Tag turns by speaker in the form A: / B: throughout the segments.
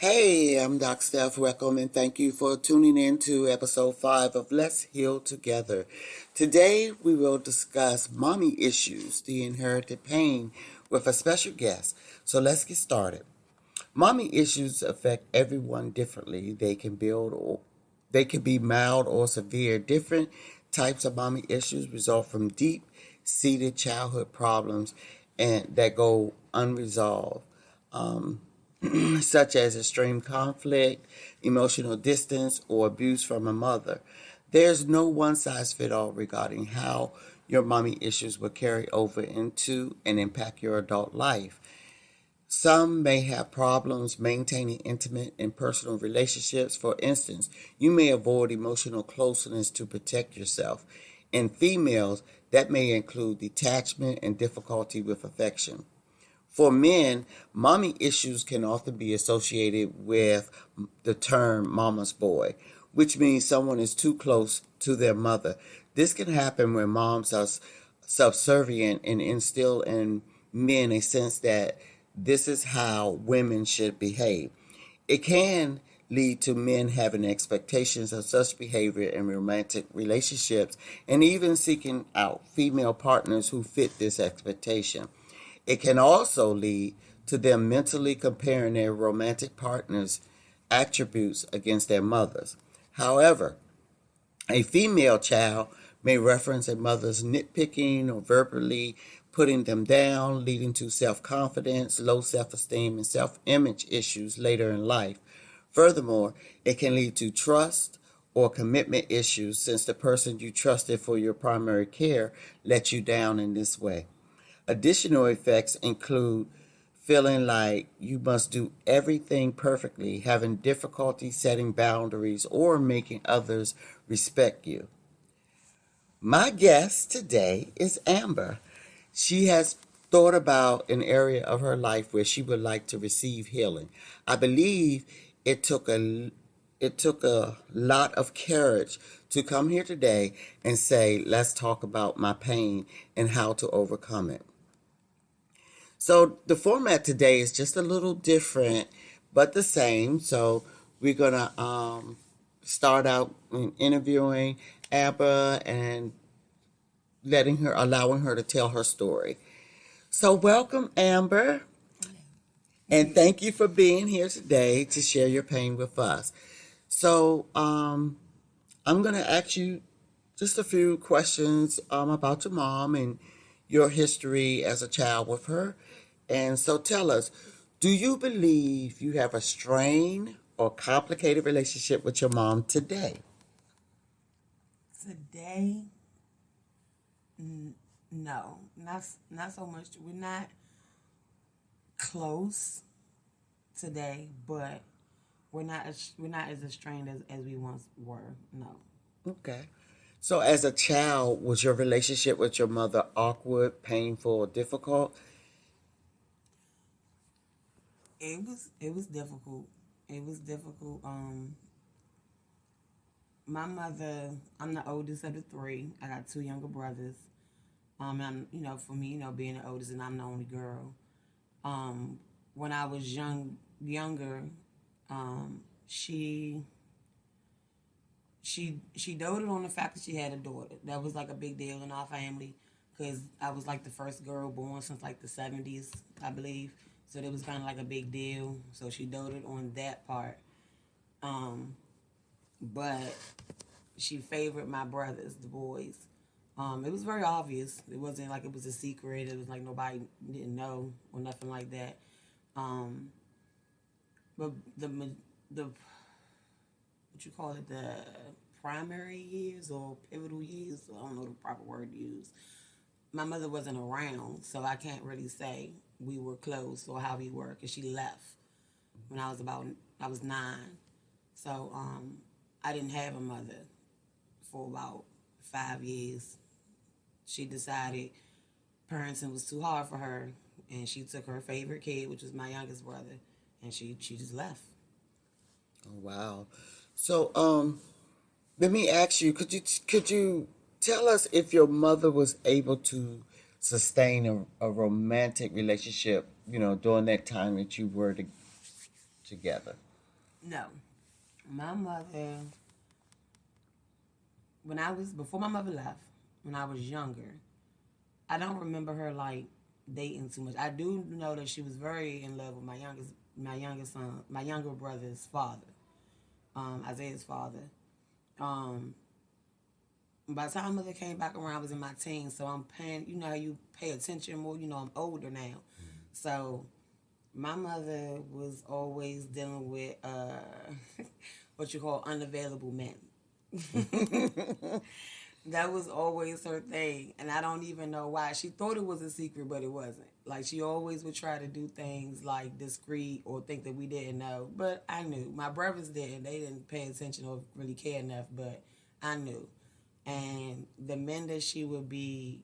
A: Hey, I'm Doc Steph. Welcome and thank you for tuning in to episode 5 of Let's Heal Together. Today we will discuss mommy issues, the inherited pain, with a special guest. So let's get started. Mommy issues affect everyone differently. They can be mild or severe. Different types of mommy issues result from deep-seated childhood problems and that go unresolved. Um, Such as extreme conflict, emotional distance, or abuse from a mother. There's no one size fit all regarding how your mommy issues will carry over into and impact your adult life. Some may have problems maintaining intimate and personal relationships. For instance, you may avoid emotional closeness to protect yourself. In females, that may include detachment and difficulty with affection. For men, mommy issues can often be associated with the term mama's boy, which means someone is too close to their mother. This can happen when moms are subservient and instill in men a sense that this is how women should behave. It can lead to men having expectations of such behavior in romantic relationships and even seeking out female partners who fit this expectation. It can also lead to them mentally comparing their romantic partners' attributes against their mothers. However, a female child may reference a mother's nitpicking or verbally putting them down, leading to self confidence, low self esteem, and self image issues later in life. Furthermore, it can lead to trust or commitment issues since the person you trusted for your primary care let you down in this way. Additional effects include feeling like you must do everything perfectly, having difficulty setting boundaries, or making others respect you. My guest today is Amber. She has thought about an area of her life where she would like to receive healing. I believe it took a it took a lot of courage to come here today and say, let's talk about my pain and how to overcome it. So the format today is just a little different, but the same. So we're gonna start out interviewing Abba and allowing her to tell her story. So welcome, Amber, and thank you for being here today to share your pain with us. So I'm gonna ask you just a few questions about your mom and your history as a child with her. And so tell us, do you believe you have a strained or complicated relationship with your mom today?
B: Today, no, not so much. We're not close today, but we're not as strained as we once were. No,
A: Okay. So as a child, was your relationship with your mother awkward, painful, or difficult?
B: it was difficult. It was difficult. My mother. I'm the oldest of the three. I got two younger brothers. And I'm for me being the oldest and I'm the only girl. Um, when I was younger, um, she she doted on the fact that she had a daughter. That was like a big deal in our family because I was like the first girl born since like the 70s, I believe. So it was kind of like a big deal. So she doted on that part. Um, but she favored my brothers, the boys. It was very obvious. It wasn't like it was a secret. It was like nobody didn't know or nothing like that. Um, but the what you call it, the primary years or pivotal years, I don't know the proper word to use. My mother wasn't around, so I can't really say we were close or how we were because she left when I was 9. So I didn't have a mother for about 5 years. She decided parenting was too hard for her, and she took her favorite kid, which was my youngest brother, and she just left.
A: Oh, wow. So let me ask you, could you tell us if your mother was able to sustain a romantic relationship, during that time that you were together?
B: No, my mother, before my mother left, when I was younger, I don't remember her like dating too much. I do know that she was very in love with my younger brother's father, Isaiah's father. Um, by the time mother came back around, I was in my teens, so I'm paying. You know how you pay attention more. You know I'm older now, so my mother was always dealing with what you call unavailable men. That was always her thing, and I don't even know why. She thought it was a secret, but it wasn't. Like she always would try to do things like discreet or think that we didn't know, but I knew. My brothers didn't. They didn't pay attention or really care enough, but I knew. And the men that she would be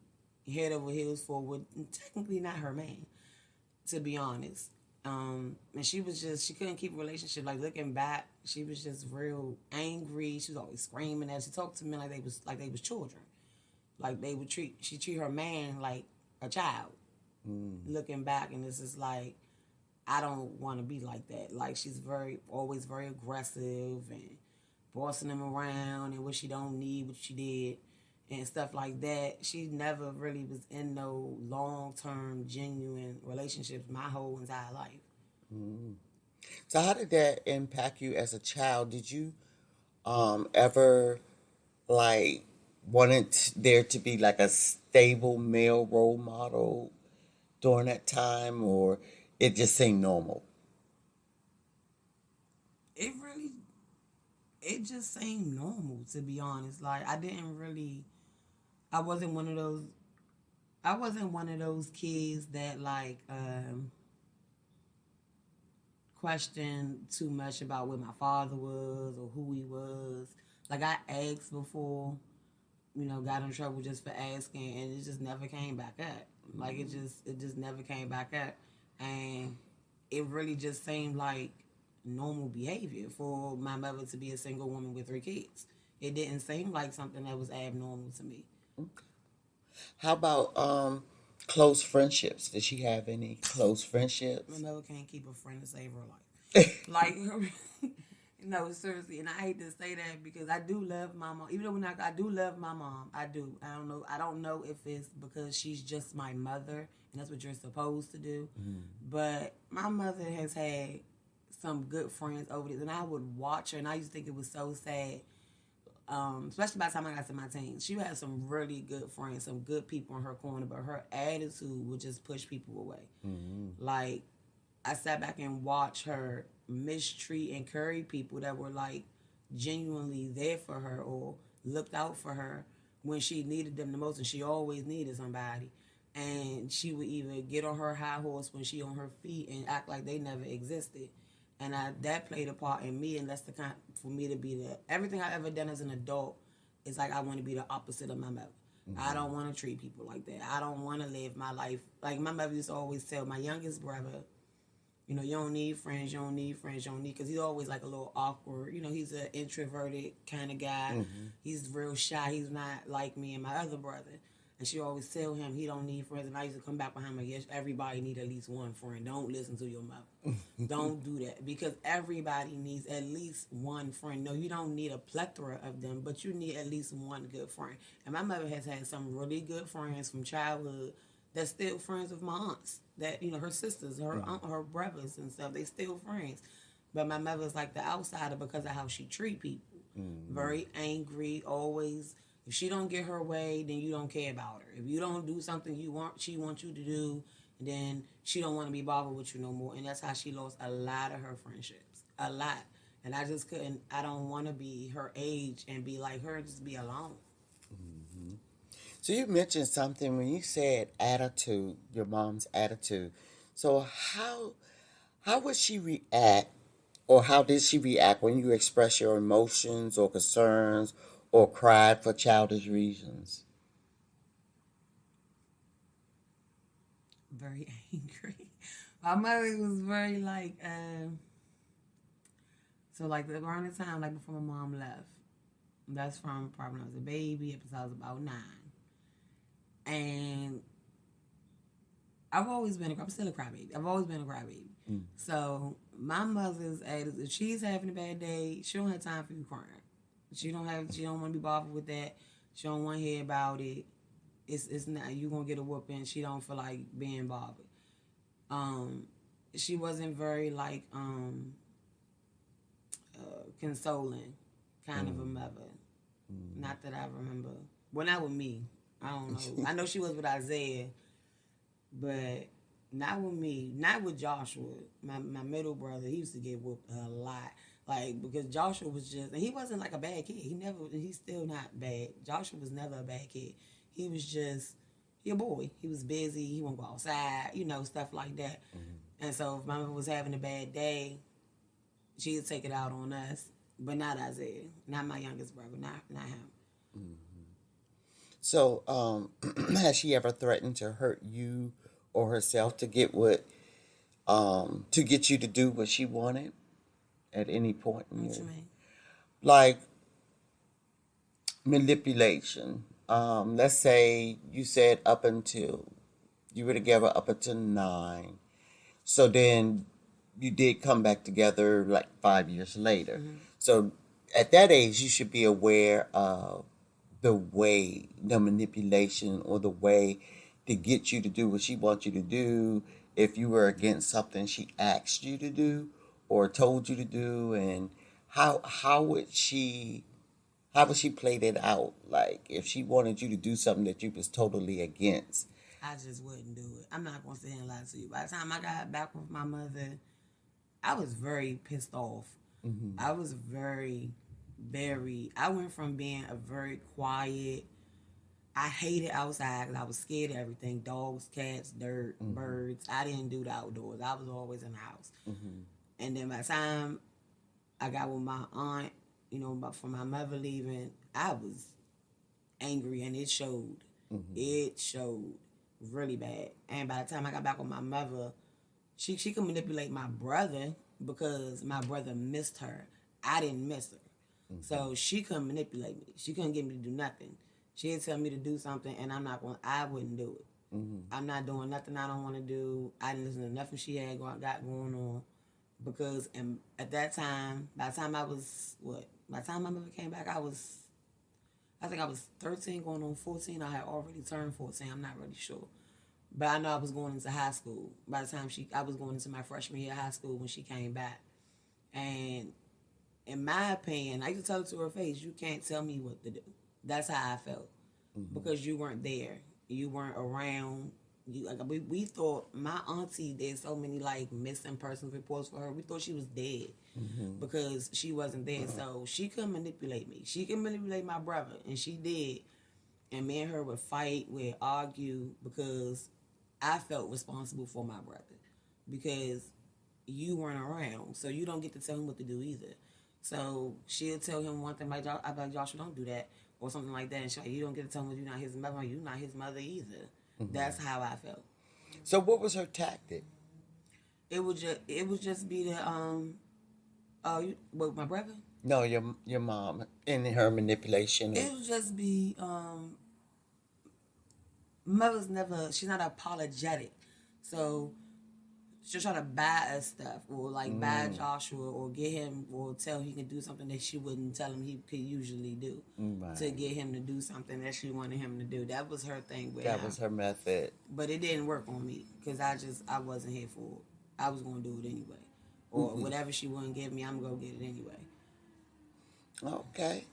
B: head over heels for were technically not her man, to be honest. And she couldn't keep a relationship. Like looking back, she was just real angry. She was always screaming at. She talked to men like they was children. Like she treat her man like a child. Looking back, and this is like, I don't want to be like that. Like she's always very aggressive and bossing him around and what she don't need, what she did and stuff like that. She never really was in no long-term, genuine relationships my whole entire life.
A: So how did that impact you as a child? Did you ever like wanted there to be like a stable male role model during that time, or it just seemed normal?
B: It really, it just seemed normal, to be honest. Like I didn't really, I wasn't one of those. I wasn't one of those kids that like questioned too much about where my father was or who he was. Like I asked before, got in trouble just for asking, and it just never came back up. Like it just never came back up, and it really just seemed like normal behavior for my mother to be a single woman with 3 kids. It didn't seem like something that was abnormal to me.
A: How about close friendships? Did she have any close
B: My
A: friendships?
B: mother can't keep a friend to save her life. Like, no, seriously, and I hate to say that because I do love my mom. Even though I do love my mom, I do. I don't know. I don't know if it's because she's just my mother and that's what you're supposed to do. But my mother has had some good friends over this, and I would watch her, and I used to think it was so sad. Especially by the time I got to my teens, she had some really good friends, some good people in her corner, but her attitude would just push people away. Like I sat back and watched her mistreat and curry people that were like genuinely there for her or looked out for her when she needed them the most, and she always needed somebody. And she would either get on her high horse when she on her feet and act like they never existed. And that played a part in me, and that's the kind for me to be the everything I ever done as an adult is like I want to be the opposite of my mother. I don't want to treat people like that. I don't want to live my life like my mother used to always tell my youngest brother. You don't need friends. You don't need friends. You don't need, because he's always like a little awkward. He's an introverted kind of guy. He's real shy. He's not like me and my other brother. And she always tell him he don't need friends. And I used to come back behind him, yes, everybody need at least one friend. Don't listen to your mother. Don't do that, because everybody needs at least one friend. No, you don't need a plethora of them, but you need at least one good friend. And my mother has had some really good friends from childhood that's still friends with my aunts. That her sisters, her brothers and stuff. They still friends. But my mother's like the outsider because of how she treat people. Very angry, always. If she don't get her way, then you don't care about her. If you don't do something she wants you to do, then she don't want to be bothered with you no more. And that's how she lost a lot of her friendships. A lot. And I just couldn't. I don't want to be her age and be like her and just be alone.
A: So you mentioned something when you said attitude, your mom's attitude. So how would she react, or how did she react when you express your emotions or concerns or cried for childish reasons?
B: Very angry. My mother was very like, so like around the time like before my mom left. That's from probably when I was a baby up until I was about 9. And I'm still a crybaby. I've always been a crybaby. So my mother's attitude, if she's having a bad day, she don't have time for you crying. She don't want to be bothered with that. She don't want to hear about it. It's not, you gonna get a whooping. She don't feel like being bothered. Um, she wasn't very like consoling kind of a mother. Not that I remember. Well, not with me. I don't know. I know she was with Isaiah, but not with me. Not with Joshua. My middle brother. He used to get whooped a lot. Like, because Joshua was just, and he wasn't like a bad kid. He's still not bad. Joshua was never a bad kid. He was just, he a boy. He was busy. He won't go outside, stuff like that. And so if my mother was having a bad day, she'd take it out on us, but not Isaiah, not my youngest brother, not him.
A: So, has she ever threatened to hurt you or herself to get to get you to do what she wanted at any point in
B: What
A: your,
B: you mean?
A: like manipulation? Let's say you said up until you were together up until 9. So then you did come back together like 5 years later. So at that age, you should be aware of the manipulation or the way to get you to do what she wants you to do. If you were against something she asked you to do or told you to do, and how would she play that out? Like if she wanted you to do something that you was totally against.
B: I just wouldn't do it. I'm not going to sit here and lie to you. By the time I got back with my mother, I was very pissed off. I was I went from being a very quiet, I hated outside because I was scared of everything. Dogs, cats, dirt, birds. I didn't do the outdoors. I was always in the house. And then by the time I got with my aunt, from my mother leaving, I was angry and it showed. It showed really bad. And by the time I got back with my mother, she could manipulate my brother because my brother missed her. I didn't miss her. So she couldn't manipulate me. She couldn't get me to do nothing. She'd tell me to do something and I wouldn't do it. I'm not doing nothing I don't want to do. I didn't listen to nothing she had got going on. Because at that time, by the time my mother came back, I think I was 13 going on 14. I had already turned 14. I'm not really sure. But I know I was going into high school. By the time I was going into my freshman year of high school when she came back. And in my opinion, I used to tell her to her face, you can't tell me what to do. That's how I felt. Because you weren't there. You weren't around. We thought my auntie did so many missing persons reports for her. We thought she was dead because she wasn't there. So she couldn't manipulate me. She could manipulate my brother, and she did. And me and her would fight, we'd argue because I felt responsible for my brother because you weren't around, so you don't get to tell him what to do either. So she'll tell him one thing, I'd be like, Joshua, don't do that, or something like that. And she's like, you don't get to tell him you're not his mother. You're not his mother either. That's how I felt.
A: So what was her tactic?
B: It would just be the with my brother.
A: No, your mom and her manipulation.
B: It would just be mother's never. She's not apologetic, so she'll try to buy us stuff or buy Joshua or get him or tell him he can do something that she wouldn't tell him he could usually do to get him to do something that she wanted him to do. That was her thing.
A: That was her method.
B: But it didn't work on me because I wasn't here for it. I was going to do it anyway. Or whatever she wouldn't give me, I'm going to get it anyway.
A: Okay.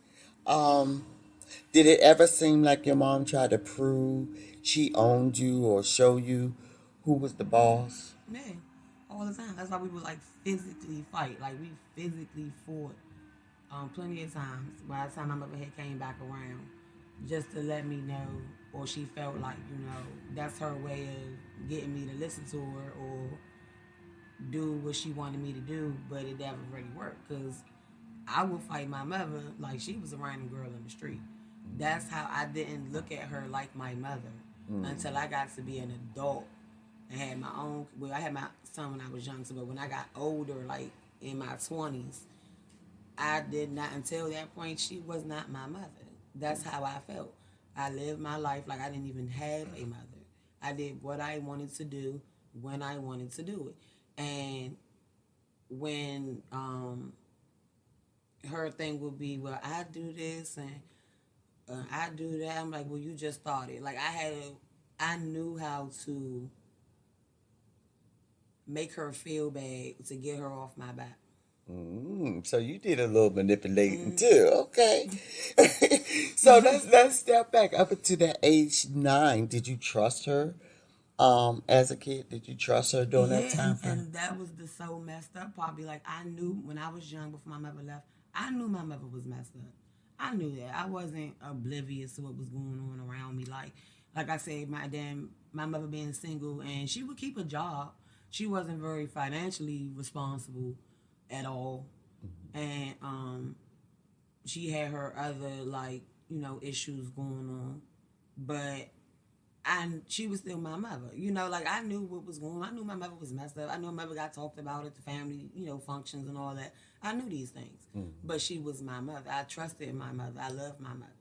A: Did it ever seem like your mom tried to prove she owned you or show you who was the boss?
B: Yeah, all the time. That's why we would physically fight. We physically fought plenty of times. By the time my mother had came back around, just to let me know, or she felt that's her way of getting me to listen to her or do what she wanted me to do. But it never really worked because I would fight my mother like she was a random girl in the street. That's how I didn't look at her like my mother until I got to be an adult and had my own. Well, I had my son when I was young, but when I got older, in my 20s, I did not, until that point, she was not my mother. That's how I felt. I lived my life like I didn't even have a mother. I did what I wanted to do when I wanted to do it. And when her thing would be, well, I do this and I do that. I'm like, well, you just started. Like I knew how to make her feel bad to get her off my back.
A: So you did a little manipulating too. Okay. So let's step back up to that age 9. Did you trust her as a kid? Did you trust her during that
B: Yeah,
A: time frame?
B: and that was the so messed up part. Be like, I knew when I was young before my mother left, I knew my mother was messed up. I knew that. I wasn't oblivious to what was going on around me. Like I said, my mother being single, and she would keep a job. She wasn't very financially responsible at all, and she had her other issues going on, but she was still my mother. Like I knew what was going on. I knew my mother was messed up. I knew my mother got talked about at the family, functions and all that. I knew these things. But she was my mother. I trusted my mother. I loved my mother.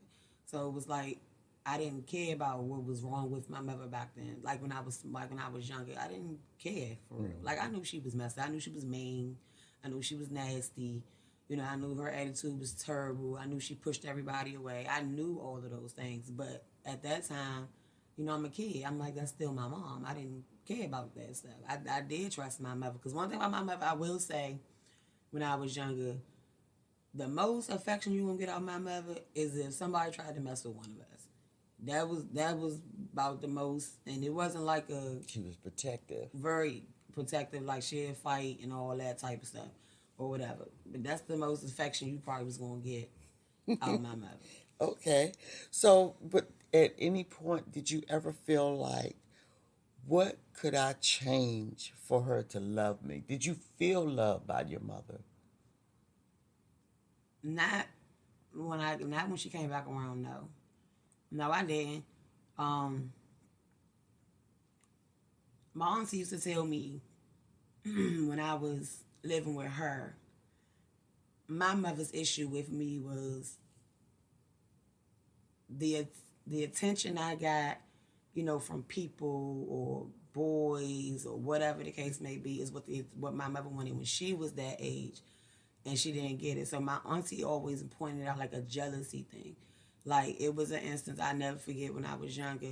B: So it was like I didn't care about what was wrong with my mother back then. Like when I was younger, I didn't care for real. Like I knew she was messed up. I knew she was mean. I knew she was nasty. I knew her attitude was terrible. I knew she pushed everybody away. I knew all of those things. But at that time, I'm a kid. I'm like, that's still my mom. I didn't care about that stuff. I did trust my mother. Because one thing about my mother, I will say, when I was younger, the most affection you gonna get out of my mother is if somebody tried to mess with one of us. That was about the most, and it wasn't like
A: She was protective.
B: very protective, like she'd fight and all that type of stuff or whatever. But that's the most affection you probably was gonna get out of my mother.
A: Okay. So, but at any point, did you ever feel like, what could I change for her to love me? Did you feel loved by your mother?
B: Not not when she came back around. No, I didn't. Um, my auntie used to tell me when I was living with her, my mother's issue with me was the the attention I got, from people or boys or whatever the case may be, is what my mother wanted when she was that age, and she didn't get it. So my auntie always pointed out like a jealousy thing. Like it was an instance I never forget when I was younger.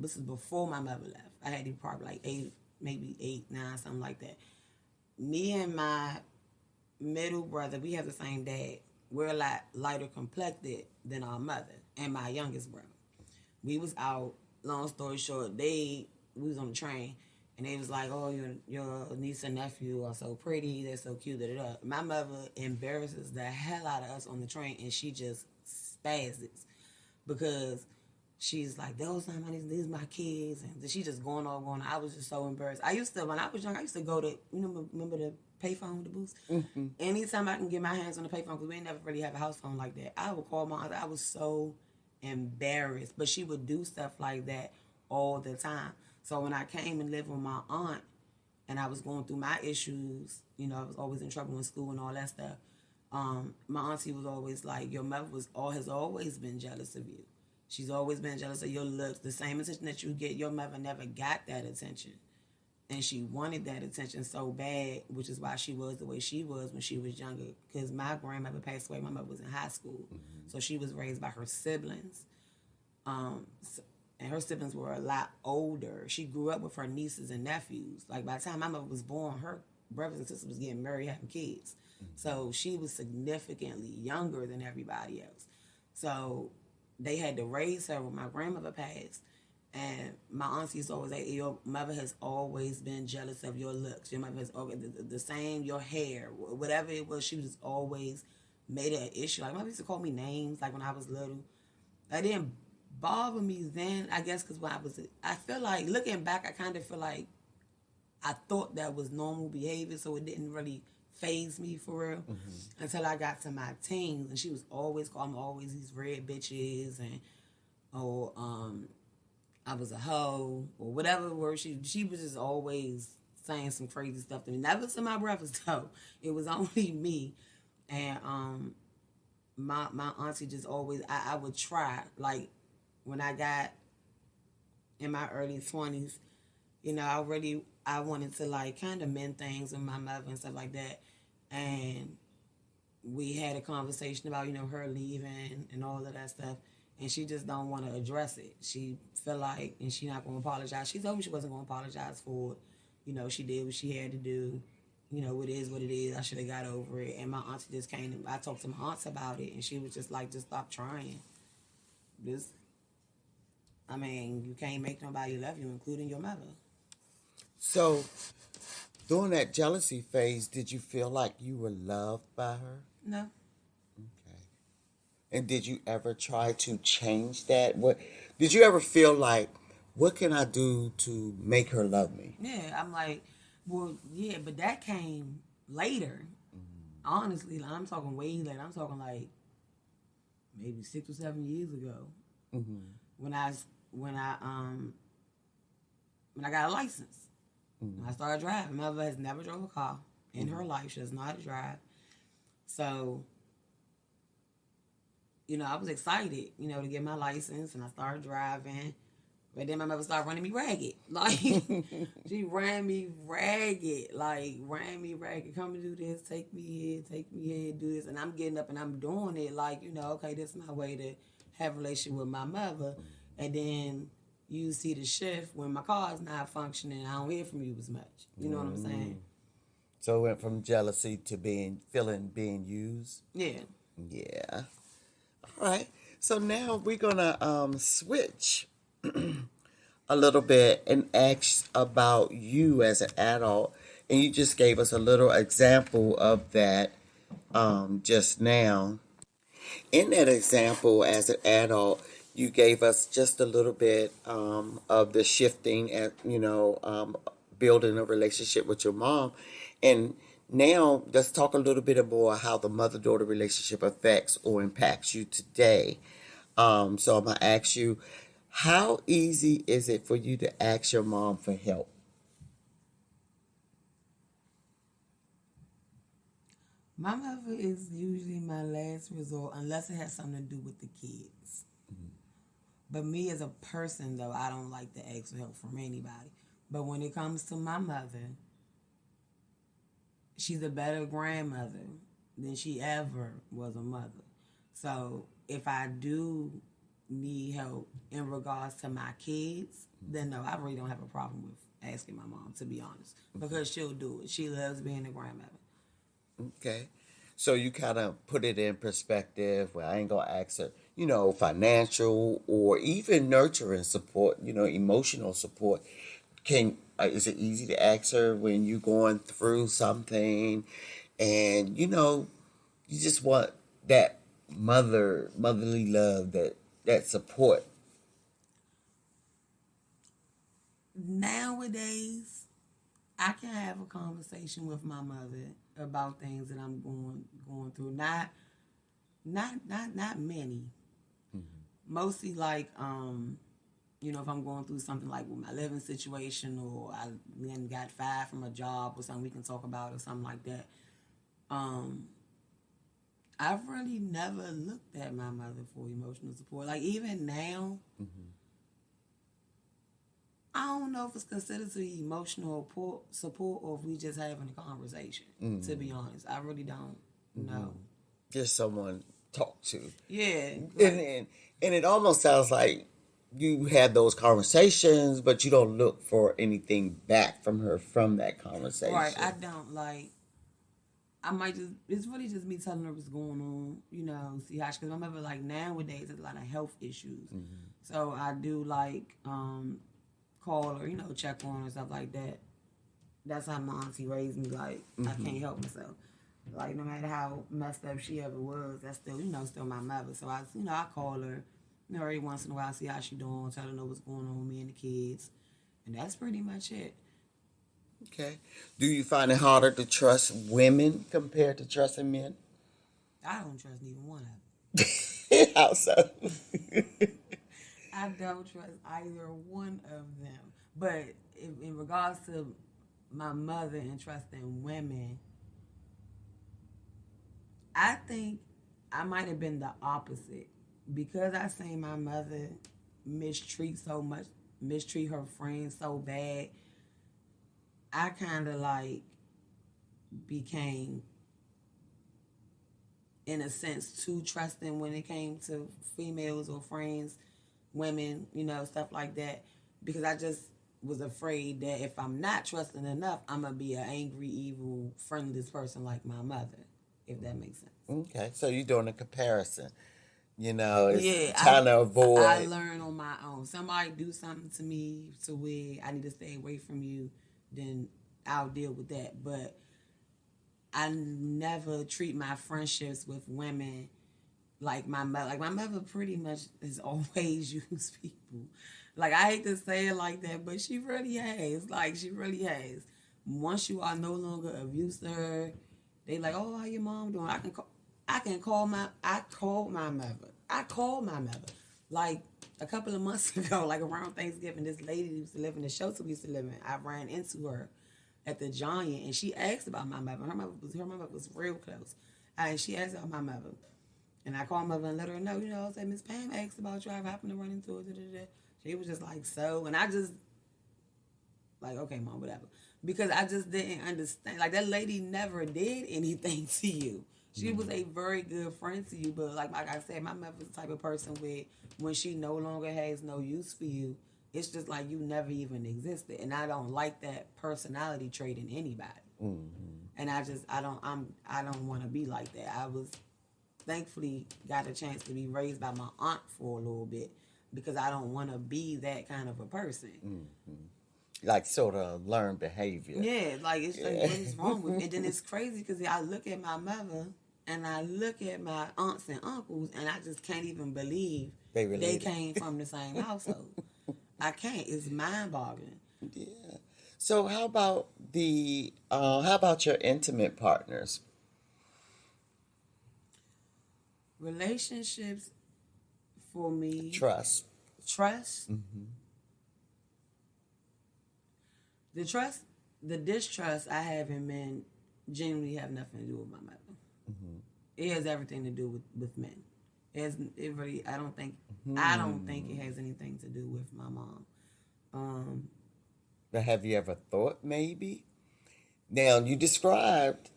B: This is before my mother left. I had to be probably like 8, maybe 8, 9, something like that. Me and my middle brother, we have the same dad. We're a lot lighter complected than our mother and my youngest brother. We was out. Long story short, we was on the train, and they was like, "Oh, your niece and nephew are so pretty. They're so cute." Da, da, da. My mother embarrasses the hell out of us on the train, and she just spazzes because she's like, "Those are these my kids," and she just going on, going on. I was just so embarrassed. When I was young, I used to go to, remember the payphone with the booths? Mm-hmm. Anytime I can get my hands on the payphone, because we never really have a house phone like that, I would call my aunt. I was so embarrassed, but she would do stuff like that all the time. So when I came and lived with my aunt, and I was going through my issues, I was always in trouble in school and all that stuff. My auntie was always like, "Your mother has always been jealous of you. She's always been jealous of your looks. The same attention that you get, your mother never got that attention. And she wanted that attention so bad, which is why she was the way she was when she was younger. Because my grandmother passed away. My mother was in high school. Mm-hmm. So she was raised by her siblings. And her siblings were a lot older. She grew up with her nieces and nephews. Like by the time my mother was born, her brothers and sisters was getting married, having kids. Mm-hmm. So she was significantly younger than everybody else. So they had to raise her when my grandmother passed. And my auntie used to always say, "Your mother has always been jealous of your looks. Your mother has always, the same, your hair, whatever it was, she was always made it an issue." Like, my mother used to call me names, like when I was little. That didn't bother me then, I guess, because I feel like, looking back, I kind of feel like I thought that was normal behavior, so it didn't really phase me for real, mm-hmm. until I got to my teens, and she was always calling me always these red bitches, and, I was a hoe, or whatever word she was just always saying some crazy stuff to me. Never to my brothers though. It was only me. And my auntie just always, I would try, like when I got in my early 20s, I really I wanted to like kind of mend things with my mother and stuff like that. And we had a conversation about, her leaving and all of that stuff. And she just don't want to address it. She feel like, and she not going to apologize. She told me she wasn't going to apologize for it. She did what she had to do. It is what it is. I should have got over it. And my auntie just came. I talked to my aunts about it, and she was just like, just stop trying. You can't make nobody love you, including your mother.
A: So, during that jealousy phase, did you feel like you were loved by her?
B: No.
A: Okay. And did you ever try to change that? What did you ever feel like? What can I do to make her love me?
B: Yeah, I'm like, well, yeah, but that came later. Honestly, like, I'm talking way later. I'm talking like maybe 6 or 7 years ago. When I got a license. When I started driving. My mother has never drove a car in her life. She does not know how to drive. So, I was excited, to get my license, and I started driving. But then my mother started running me ragged. Like, she ran me ragged. Come and do this, take me here, do this. And I'm getting up and I'm doing it like, okay, this is my way to have a relationship with my mother. And then you see the shift when my car is not functioning. I don't hear from you as much. You know what I'm saying?
A: So it went from jealousy to being used?
B: Yeah.
A: Yeah. All right. So now we're going to switch a little bit and ask about you as an adult. And you just gave us a little example of that just now. In that example, as an adult, you gave us just a little bit of the shifting and, building a relationship with your mom. And now let's talk a little bit more how the mother-daughter relationship affects or impacts you today. So I'm going to ask you, how easy is it for you to ask your mom for help?
B: My mother is usually my last resort unless it has something to do with the kids. But me as a person, though, I don't like to ask for help from anybody. But when it comes to my mother, she's a better grandmother than she ever was a mother. So if I do need help in regards to my kids, then no, I really don't have a problem with asking my mom, to be honest, because she'll do it. She loves being a grandmother.
A: Okay. So you kind of put it in perspective where I ain't going to ask her, financial or even nurturing support, emotional support. Is it easy to ask her when you're going through something and, you just want that motherly love, that support?
B: Nowadays, I can have a conversation with my mother about things that I'm going through. Not many. Mostly like if I'm going through something like with my living situation, or I then got fired from a job or something we can talk about, or something like that. I've really never looked at my mother for emotional support. Like even now, I don't know if it's considered to be emotional support or if we just having a conversation. To be honest, I really don't know.
A: Just someone talk to.
B: Yeah,
A: and it almost sounds like you had those conversations, but you don't look for anything back from her from that conversation.
B: Right, I don't like. I might just. It's really just me telling her what's going on. See how because my mother like nowadays there's a lot of health issues, so I do like call her, check on her and stuff like that. That's how my auntie raised me. Like I can't help myself. Like no matter how messed up she ever was, that's still still my mother. So I call her, every once in a while, see how she doing, tell her know what's going on with me and the kids, and that's pretty much it.
A: Okay. Do you find it harder to trust women compared to trusting men?
B: I don't trust neither one of them.
A: How so?
B: I don't trust either one of them. But in regards to my mother and trusting women, I think I might have been the opposite. Because I seen my mother mistreat her friends so bad, I kind of like became, in a sense, too trusting when it came to females or friends, women, stuff like that, because I just was afraid that if I'm not trusting enough, I'm gonna be an angry, evil, friendless person like my mother, if that makes sense.
A: Okay, so you're doing a comparison. It's
B: Yeah,
A: trying to
B: I
A: avoid.
B: learn on my own. Somebody do something to me to where I need to stay away from you, then I'll deal with that. But I never treat my friendships with women like my mother. Like my mother pretty much has always used people. Like I hate to say it like that, but she really has. Like she really has. Once you are no longer of use to her, they like, oh, how your mom doing? I called my mother. I called my mother. Like a couple of months ago, like around Thanksgiving, this lady who used to live in the shelter we used to live in, I ran into her at the Giant, and she asked about my mother. Her mother was real close, and she asked about my mother. And I called my mother and let her know, I said, Miss Pam asked about you. I happened to run into her. Da, da, da. She was just like, so. And I just, like, okay, mom, whatever. Because I just didn't understand. Like, that lady never did anything to you. She was a very good friend to you. But, like I said, my mother's the type of person where when she no longer has no use for you, it's just like you never even existed. And I don't like that personality trait in anybody. And I don't want to be like that. I was thankfully got a chance to be raised by my aunt for a little bit because I don't want to be that kind of a person.
A: Like sort of learned behavior.
B: Yeah, like it's like, what is wrong with me? And then it's crazy because I look at my mother and I look at my aunts and uncles and I just can't even believe they came from the same household. I can't. It's mind boggling.
A: Yeah. So how about your intimate partners?
B: Relationships for me,
A: Trust.
B: trust, the trust, the distrust I have in men genuinely have nothing to do with my mother. It has everything to do with men. It really I don't think it has anything to do with my mom.
A: But have you ever thought maybe? Now you described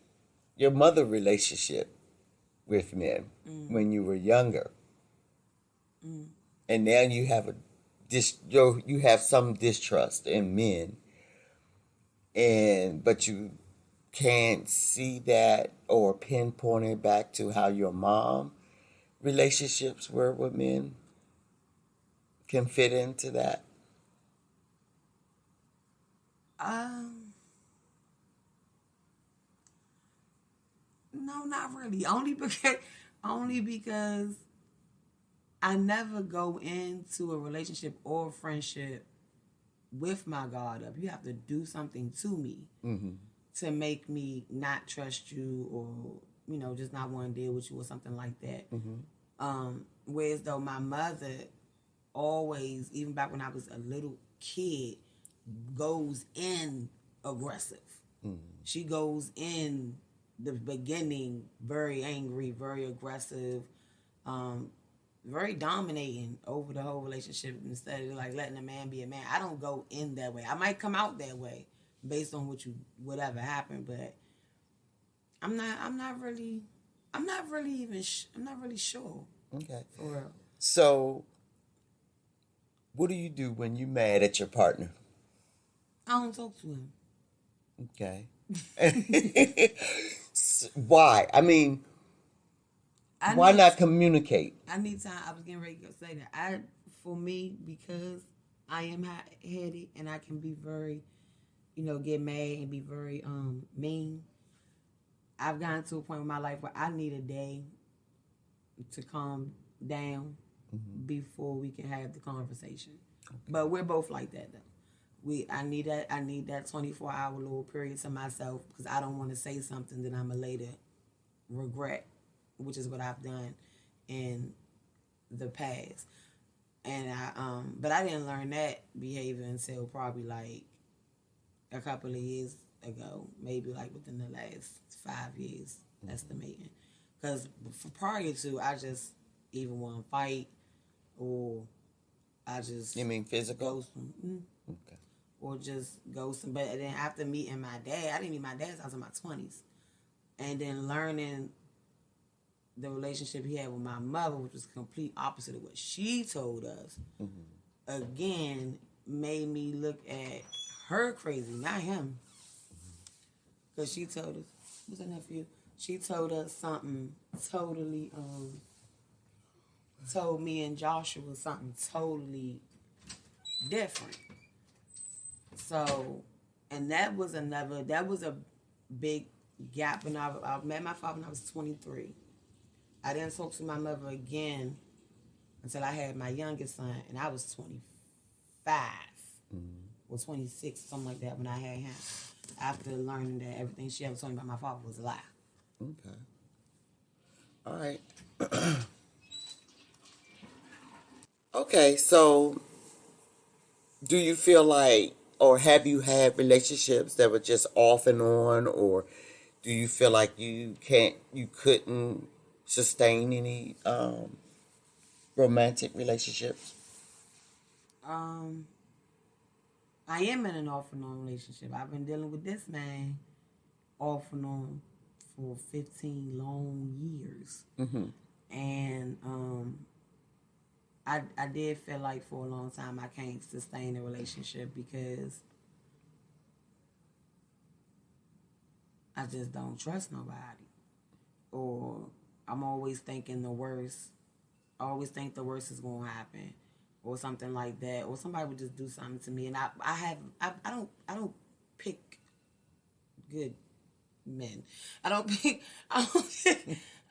A: your mother relationship with men when you were younger, and now you have you have some distrust in men, but you can't see that or pinpoint it back to how your mom relationships were with men can fit into that.
B: Um, no, not really. Only because I never go into a relationship or a friendship with my guard up. You have to do something to me to make me not trust you or just not want to deal with you or something like that. Whereas though my mother always, even back when I was a little kid, goes in aggressive. She goes in the beginning very angry, very aggressive, um, very dominating over the whole relationship instead of like letting a man be a man. I don't go in that way. I might come out that way based on whatever happened, but I'm not really sure.
A: Okay.
B: For real.
A: So, what do you do when you mad at your partner?
B: I don't talk to him.
A: Okay. Why? I mean, why not communicate?
B: I need time. I was getting ready to say that. For me, because I am hot headed and I can be very, get mad and be very mean. I've gotten to a point in my life where I need a day to calm down before we can have the conversation. Okay. But we're both like that though. I need that 24-hour little period to myself because I don't want to say something that I'm a later regret, which is what I've done in the past. And but I didn't learn that behavior until probably like a couple of years ago, maybe like within the last 5 years, estimating. Because prior to, I just either want to fight or I just.
A: You mean physical?
B: Okay. or just ghosting. But then after meeting my dad, I didn't meet my dad until I was in my 20s. And then learning the relationship he had with my mother, which was complete opposite of what she told us, again made me look at her crazy, not him. Because she told us, what's her nephew? She told us something totally, told me and Joshua something totally different. So, and that was a big gap. And I met my father when I was 23. I didn't talk to my mother again until I had my youngest son, and I was 25 or 26, something like that, when I had him. After learning that everything she ever told me about my father was a lie.
A: Okay. All right. Okay, so do you feel like, or have you had relationships that were just off and on, or do you feel like you couldn't sustain any romantic relationships?
B: Um, I am in an off and on relationship. I've been dealing with this man off and on for 15 long years. And I did feel like for a long time I can't sustain a relationship because I just don't trust nobody. Or I'm always thinking the worst. I always think the worst is going to happen, or something like that, or somebody would just do something to me, and I don't pick good men. I don't pick. I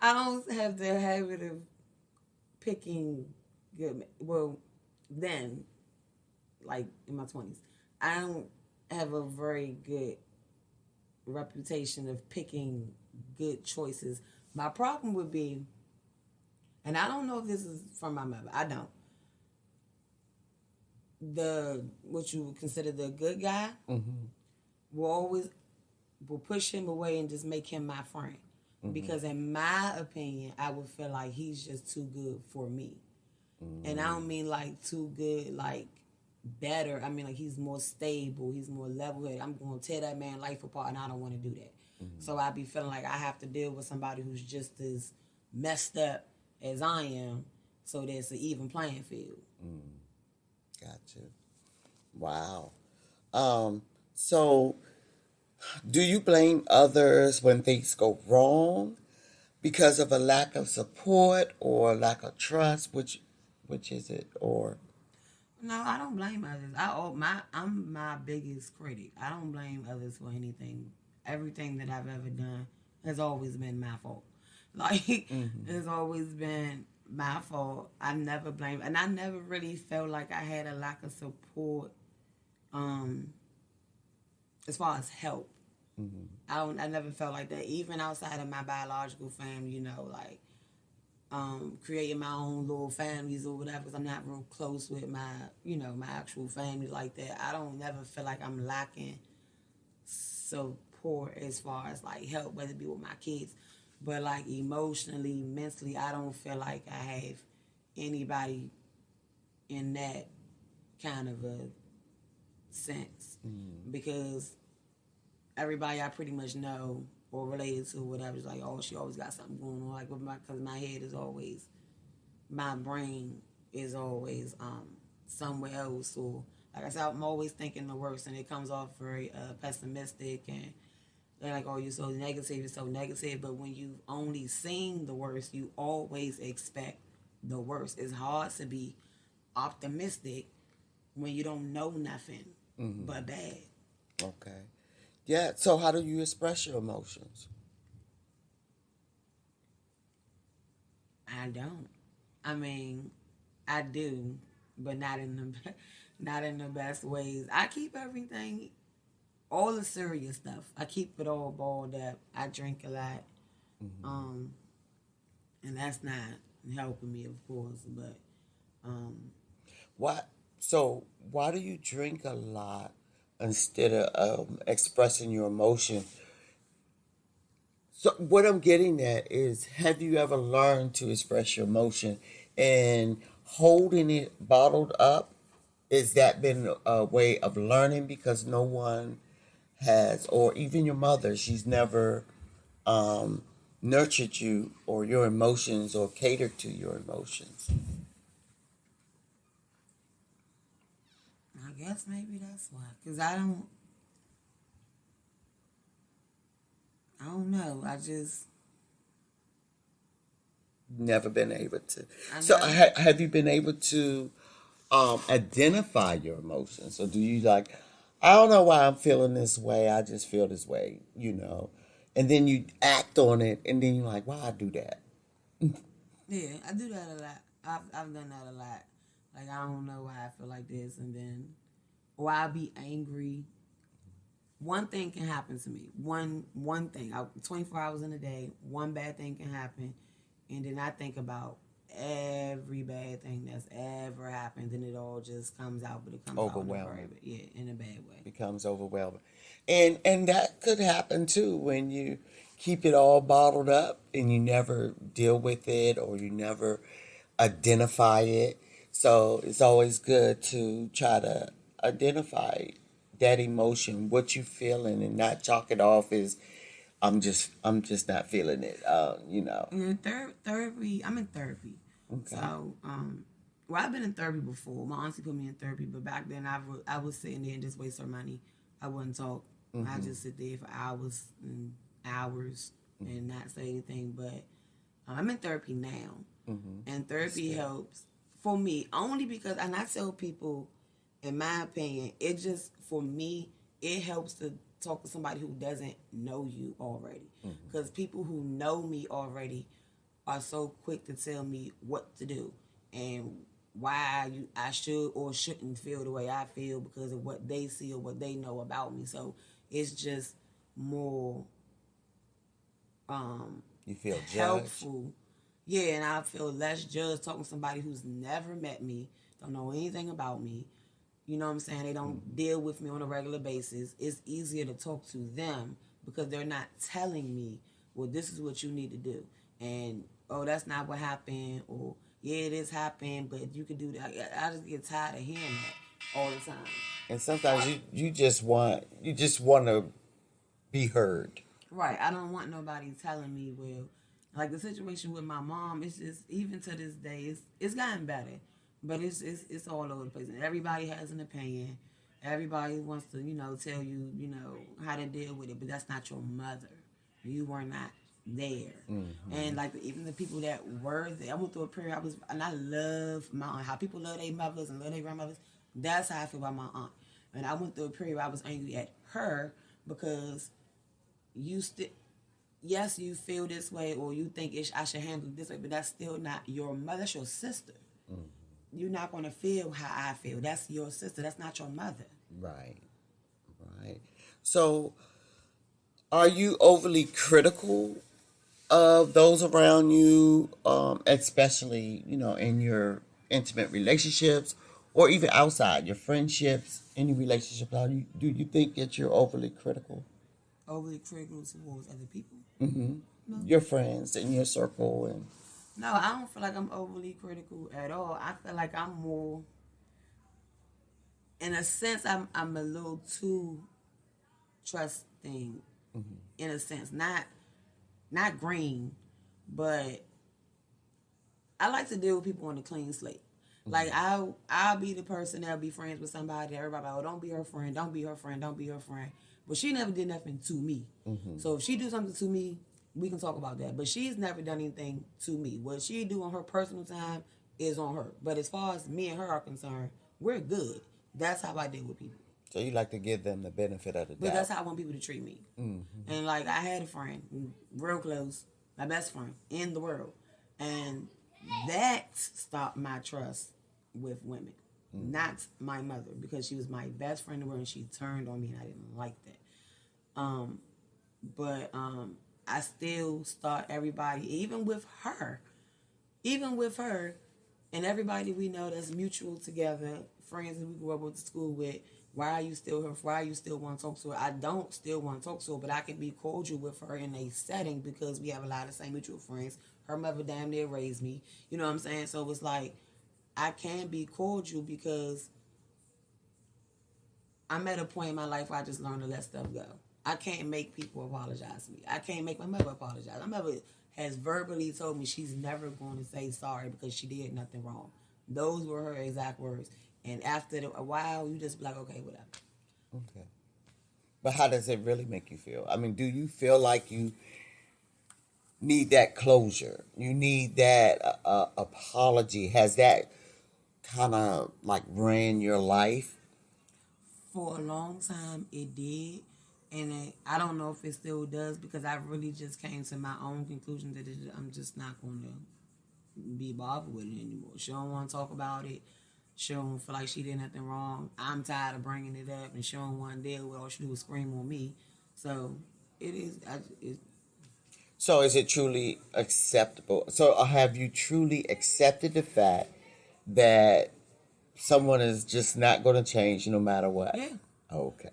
B: don't have the habit of picking good men. Well, then, like in my 20s, I don't have a very good reputation of picking good choices. My problem would be, and I don't know if this is from my mother. I don't. What you would consider the good guy will push him away and just make him my friend. Because in my opinion, I would feel like he's just too good for me. And I don't mean like too good, like better. I mean like he's more stable, he's more level-headed. I'm going to tear that man's life apart, and I don't want to do that. So I be feeling like I have to deal with somebody who's just as messed up as I am, so there's an even playing field.
A: Gotcha. Wow. So do you blame others when things go wrong because of a lack of support or lack of trust? Which is it? Or
B: No, I don't blame others. I'm my biggest critic. I don't blame others for anything. Everything that I've ever done has always been my fault. Like it's always been my fault. I never blame, and I never really felt like I had a lack of support. As far as help, I never felt like that. Even outside of my biological family, like creating my own little families or whatever, because I'm not real close with my actual family like that. I don't never feel like I'm lacking support as far as like help, whether it be with my kids, but like emotionally, mentally, I don't feel like I have anybody in that kind of a sense, because everybody I pretty much know or related to whatever is like, oh, she always got something going on. Like, because my head is always, my brain is always somewhere else. Or like I said, I'm always thinking the worst, and it comes off very pessimistic, and they're like, oh, you're so negative, you're so negative. But when you've only seen the worst, you always expect the worst. It's hard to be optimistic when you don't know nothing but bad.
A: okay. Yeah, so how do you express your emotions?
B: I don't. I mean, I do, but not in the not in the best ways. I keep everything, all the serious stuff. I keep it all balled up. I drink a lot, um, and that's not helping me, of course. But
A: Why? So why do you drink a lot instead of expressing your emotion? So what I'm getting at is, have you ever learned to express your emotion, and holding it bottled up Has that been a way of learning because no one has, or even your mother, she's never um, nurtured you or your emotions or catered to your emotions?
B: I guess maybe that's why. Cause I don't know.
A: Never been able to.
B: I
A: So
B: never.
A: have you been able to identify your emotions? Or do you like, I don't know why I'm feeling this way. I just feel this way, you know. And then you act on it, and then you're like, why I do that?
B: Yeah, I do that a lot. I've done that a lot. Like I don't know why I feel like this, and then or I'll be angry. One thing can happen to me. One thing. 24 hours in a day, one bad thing can happen, and then I think about every bad thing that's ever happened, and it all just comes out, but it comes out in a very
A: Overwhelming.
B: in a bad way.
A: Becomes overwhelming. And that could happen too when you keep it all bottled up and you never deal with it or you never identify it. So it's always good to try to identify that emotion, what you feeling, and not chalk it off as I'm just not feeling it. You know.
B: And in therapy, I'm in therapy.
A: Okay.
B: So, well, I've been in therapy before. My auntie put me in therapy, but back then I was sitting there and just waste her money. I wouldn't talk. I
A: Mm-hmm.
B: just sit there for hours and hours and not say anything. But I'm in therapy now,
A: Mm-hmm.
B: and
A: That's
B: therapy
A: good.
B: helps for me only because, and I tell people, in my opinion, it just for me it helps to talk to somebody who doesn't know you already,
A: Mm-hmm.
B: because people who know me already are so quick to tell me what to do and why I should or shouldn't feel the way I feel because of what they see or what they know about me. So it's just more um,
A: You feel judged.
B: helpful. Yeah, and I feel less judged talking to somebody who's never met me, don't know anything about me. You know what I'm saying? They don't
A: Mm-hmm.
B: deal with me on a regular basis. It's easier to talk to them because they're not telling me, well, this is what you need to do. And, oh, that's not what happened. Or, yeah, it is happened, but you could do that. I just get tired of hearing that all the time.
A: And sometimes you just want to be heard.
B: Right. I don't want nobody telling me, well, like the situation with my mom, it's just, even to this day, it's gotten better. But it's all over the place. And everybody has an opinion. Everybody wants to, tell you, how to deal with it. But that's not your mother. You were not there. And
A: Mm-hmm.
B: like even the people that were there, I went through a period and I love my aunt. How people love their mothers and love their grandmothers. That's how I feel about my aunt. And I went through a period where I was angry at her because you still, yes, you feel this way or you think I should handle it this way, but that's still not your mother. That's your sister.
A: Mm-hmm.
B: You're not going to feel how I feel. That's your sister. That's not your mother.
A: Right. Right. So, are you overly critical of those around you, especially in your intimate relationships, or even outside your friendships, any relationship? Do you think that you're overly critical?
B: Overly critical towards other people?
A: Mm-hmm.
B: No.
A: Your friends and your circle, and
B: No, I don't feel like I'm overly critical at all. I feel like I'm more, in a sense, I'm a little too trusting, in a sense. Not green, but I like to deal with people on a clean slate. Like
A: mm-hmm.
B: I'll be the person that'll be friends with somebody. Everybody, oh, don't be her friend, don't be her friend, don't be her friend. But she never did nothing to me.
A: Mm-hmm.
B: So if she do something to me, we can talk about that. But she's never done anything to me. What she do on her personal time is on her. But as far as me and her are concerned, we're good. That's how I deal with people.
A: So you like to give them the benefit of the
B: But that's
A: doubt.
B: how I want people to treat me.
A: Mm-hmm.
B: And like I had a friend, real close, my best friend in the world, and that stopped my trust with women.
A: Mm-hmm.
B: Not my mother, because she was my best friend in the world and she turned on me and I didn't like that. Um, but I still start everybody, even with her, and everybody we know that's mutual together, friends that we grew up with school with. Why are you still her? Why you still want to talk to her? I don't still want to talk to her, but I can be cordial with her in a setting because we have a lot of same mutual friends. Her mother damn near raised me. You know what I'm saying? So it's like I can be cordial because I'm at a point in my life where I just learned to let stuff go. I can't make people apologize to me. I can't make my mother apologize. My mother has verbally told me she's never going to say sorry because she did nothing wrong. Those were her exact words. And after a while, you just be like, okay, whatever.
A: Okay. But how does it really make you feel? I mean, do you feel like you need that closure? You need that apology? Has that kind of like ran your life?
B: For a long time, it did. And I don't know if it still does because I really just came to my own conclusion that I'm just not going to be bothered with it anymore. She don't want to talk about it. She don't feel like she did nothing wrong. I'm tired of bringing it up, and she don't want to deal with all she do is scream on me. So it is.
A: So is it truly acceptable? So have you truly accepted the fact that someone is just not going to change no matter what?
B: Yeah.
A: Okay.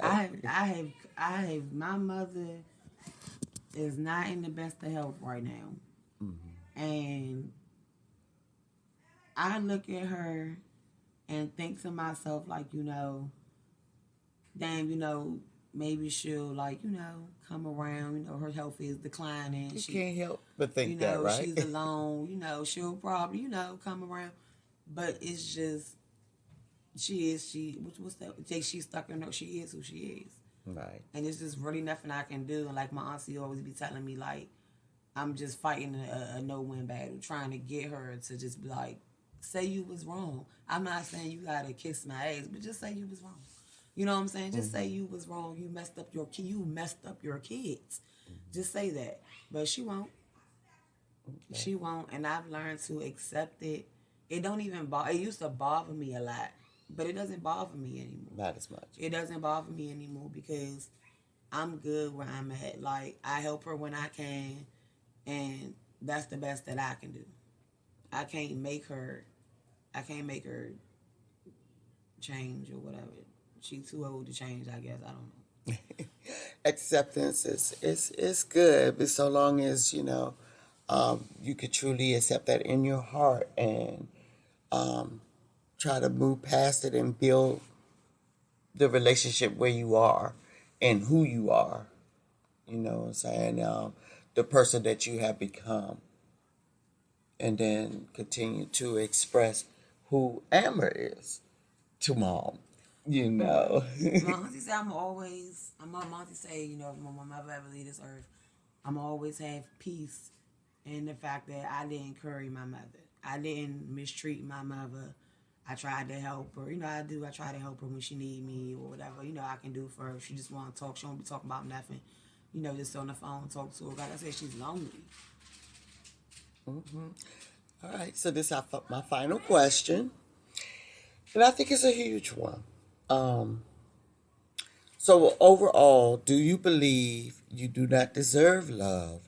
B: My mother is not in the best of health right now, and I look at her and think to myself, like, damn, maybe she'll, like, come around. Her health is declining.
A: You can't help but think that, right?
B: She's alone. She'll probably, come around. But it's just, what's that? She's stuck in her, she is who she is.
A: Right.
B: And it's just really nothing I can do. And like my auntie always be telling me, like, I'm just fighting a no-win battle, trying to get her to just be like, say you was wrong. I'm not saying you gotta kiss my ass, but just say you was wrong. You know what I'm saying? Just say you was wrong. You messed up your kids. Just say that. But she won't. Okay. She won't. And I've learned to accept it. It don't even bother. It used to bother me a lot, but it doesn't bother me anymore.
A: Not as much.
B: It doesn't bother me anymore because I'm good where I'm at. Like, I help her when I can, and that's the best that I can do. I can't make her change or whatever. She's too old to change, I guess. I don't know.
A: Acceptance is good, but so long as you could truly accept that in your heart and try to move past it and build the relationship where you are and who you are. You know what I'm saying? The person that you have become, and then continue to express who Amber is to mom. My
B: auntie say my auntie say, if my mother ever leave this earth, I'm always have peace in the fact that I didn't curry my mother. I didn't mistreat my mother. I tried to help her. I try to help her when she need me or whatever, I can do for her. If she just want to talk, she won't be talking about nothing. Just on the phone, talk to her. Like I said, she's lonely.
A: Mm-hmm. All right, so this is my final question. And I think it's a huge one. So overall, do you believe you do not deserve love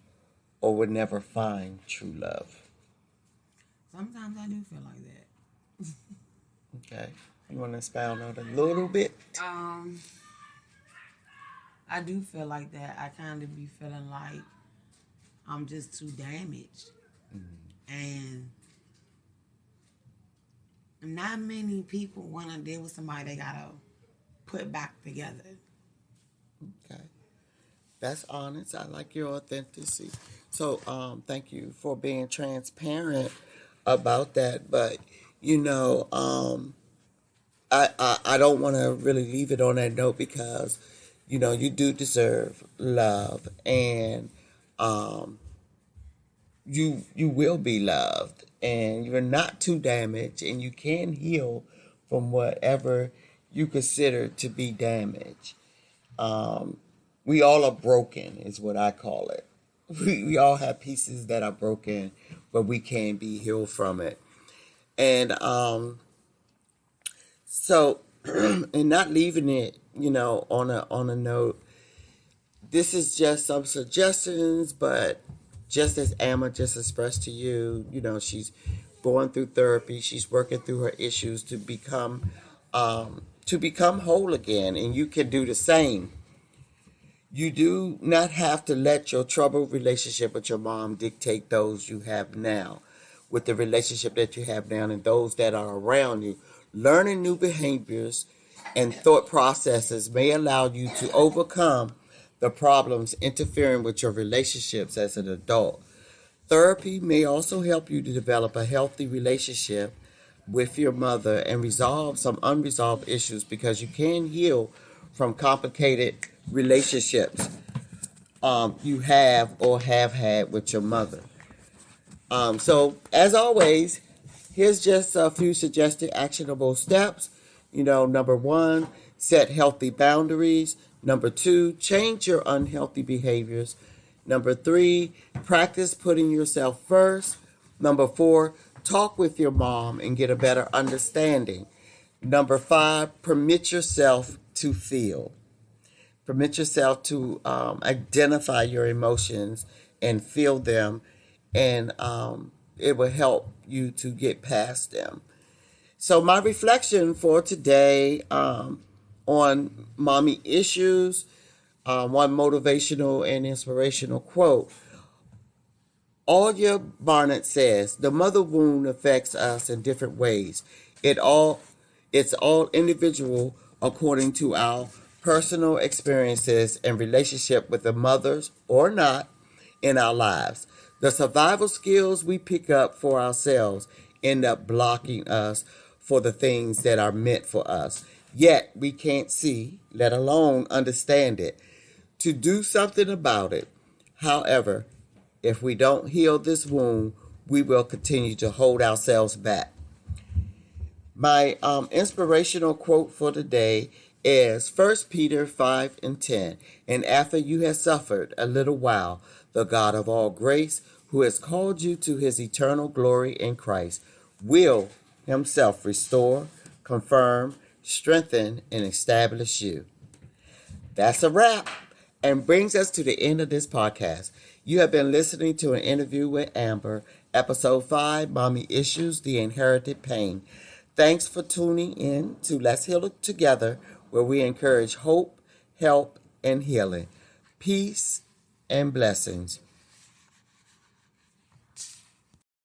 A: or will never find true love?
B: Sometimes I do feel like
A: that. Okay. You want to expound on it a little bit?
B: I do feel like that. I kind of be feeling like I'm just too damaged. Mm-hmm. And not many people want to deal with somebody they got to put back together.
A: Okay. That's honest. I like your authenticity. So thank you for being transparent about that. But, I don't want to really leave it on that note because, you do deserve love and you will be loved and you're not too damaged and you can heal from whatever you consider to be damaged. We all are broken is what I call it. We all have pieces that are broken, but we can be healed from it. And so, and not leaving it, on a note, this is just some suggestions, but just as Emma just expressed to you, she's going through therapy. She's working through her issues to become whole again, and you can do the same. You do not have to let your troubled relationship with your mom dictate those you have now. With the relationship that you have now and those that are around you, learning new behaviors and thought processes may allow you to overcome the problems interfering with your relationships as an adult. Therapy may also help you to develop a healthy relationship with your mother and resolve some unresolved issues because you can heal from complicated relationships you have or have had with your mother. So, as always, here's just a few suggested actionable steps. Number one, set healthy boundaries. Number two, change your unhealthy behaviors. Number three, practice putting yourself first. Number four, talk with your mom and get a better understanding. Number five, permit yourself to feel. Permit yourself to identify your emotions and feel them, and it will help you to get past them. So, my reflection for today on mommy issues, one motivational and inspirational quote. Alia Barnett says, "The mother wound affects us in different ways. It all it's all individual according to our personal experiences and relationship with the mothers or not in our lives. The survival skills we pick up for ourselves end up blocking us for the things that are meant for us. Yet we can't see, let alone understand it, to do something about it. However, if we don't heal this wound, we will continue to hold ourselves back." My inspirational quote for today is 1 Peter 5 and 10. "And after you have suffered a little while, the God of all grace, who has called you to his eternal glory in Christ, will himself restore, confirm, strengthen, and establish you." That's a wrap and brings us to the end of this podcast. You have been listening to an interview with Amber, episode 5, Mommy Issues, The Inherited Pain. Thanks for tuning in to Let's Heal It Together, where we encourage hope, help, and healing. Peace and blessings.